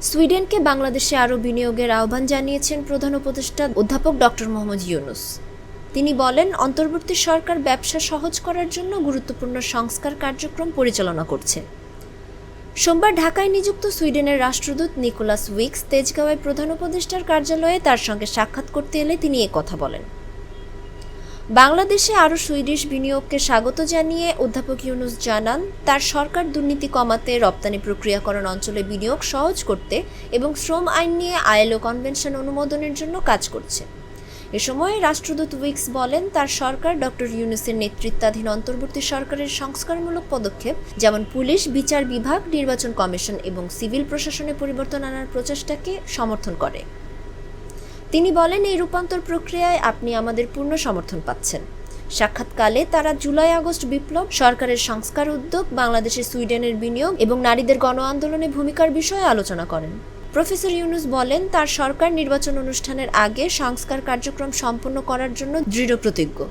সুইডেনকে বাংলাদেশে আরও বিনিয়োগের আহ্বান জানিয়েছেন প্রধান উপদেষ্টা অধ্যাপক ডক্টর মোহাম্মদ ইউনূস। তিনি বলেন, অন্তর্বর্তী সরকার ব্যবসা সহজ করার জন্য গুরুত্বপূর্ণ সংস্কার কার্যক্রম পরিচালনা করছে। সোমবার ঢাকায় নিযুক্ত সুইডেনের রাষ্ট্রদূত নিকোলাস উইক্স তেজগাঁওয়ে প্রধান উপদেষ্টার কার্যালয়ে তার সঙ্গে সাক্ষাৎ করতে এলে তিনি কথা বলেন। বাংলাদেশে আরও সুইডিশ বিনিয়োগকে স্বাগত জানিয়ে অধ্যাপক ইউনূস জানান, তার সরকার দুর্নীতি কমাতে, রপ্তানি প্রক্রিয়াকরণ অঞ্চলে বিনিয়োগ সহজ করতে এবং শ্রম আইন নিয়ে আইএলও কনভেনশন অনুমোদনের জন্য কাজ করছে। এ সময় রাষ্ট্রদূত উইক্স বলেন, তার সরকার ডক্টর ইউনূসের নেতৃত্বাধীন অন্তর্বর্তী সরকারের সংস্কারমূলক পদক্ষেপ যেমন পুলিশ, বিচার বিভাগ, নির্বাচন কমিশন এবং সিভিল প্রশাসনে পরিবর্তন আনার প্রচেষ্টাকে সমর্থন করে। তিনি বলেন, এই রূপান্তর প্রক্রিয়ায় আপনি আমাদের পূর্ণ সমর্থন পাচ্ছেন। সাক্ষাৎকালে তারা জুলাই-আগস্ট বিপ্লব, সরকারের সংস্কার উদ্যোগ, বাংলাদেশে সুইডেনের বিনিয়োগ এবং নারীদের গণ আন্দোলনে ভূমিকার বিষয়ে আলোচনা করেন। প্রফেসর ইউনূস বলেন, তার সরকার নির্বাচন অনুষ্ঠানের আগে সংস্কার কার্যক্রম সম্পন্ন করার জন্য দৃঢ় প্রতিজ্ঞ।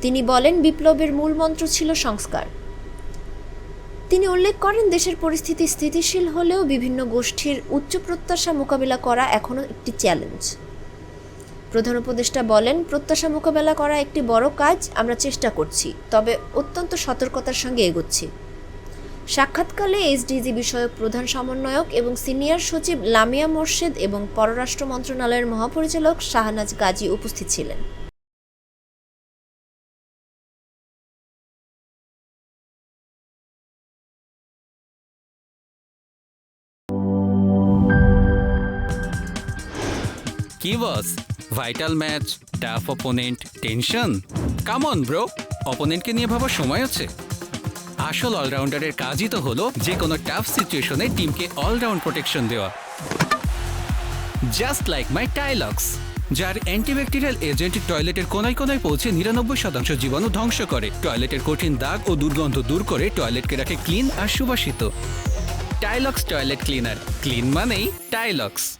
তিনি বলেন, বিপ্লবের মূল মন্ত্র ছিল সংস্কার। তিনি উল্লেখ করেন, দেশের পরিস্থিতি স্থিতিশীল হলেও বিভিন্ন গোষ্ঠীর উচ্চ প্রত্যাশা মোকাবিলা করা এখনও একটি চ্যালেঞ্জ। প্রধান উপদেষ্টা বলেন, প্রত্যাশা মোকাবেলা করা একটি বড় কাজ, আমরা চেষ্টা করছি, তবে অত্যন্ত সতর্কতার সঙ্গে এগোচ্ছি। সাক্ষাৎকালে এসডিজি বিষয়ক প্রধান সমন্বয়ক এবং সিনিয়র সচিব লামিয়া মোর্শেদ এবং পররাষ্ট্র মন্ত্রণালয়ের মহাপরিচালক শাহনাজ গাজী উপস্থিত ছিলেন। কি boss, vital match, tough opponent, tension? Come on bro, অপোনেন্টকে নিয়ে ভাবার সময় আছে। আসল অলরাউন্ডারের কাজই তো হলো যে কোনো টাফ সিচুয়েশনে টিমকে অলরাউন্ড প্রোটেকশন দেওয়া। জাস্ট লাইক মাই টাইলক্স, যার অ্যান্টিব্যাকটেরিয়াল এজেন্ট টয়লেটের কোনায় কোনায় পৌঁছে 99% জীবাণু ধ্বংস করে, টয়লেটের কঠিন দাগ ও দুর্গন্ধ দূর করে টয়লেটকে রাখে ক্লিন আর সুবাসিত। টাইলক্স টয়লেট ক্লিনার, ক্লিন মানেই টাইলক্স।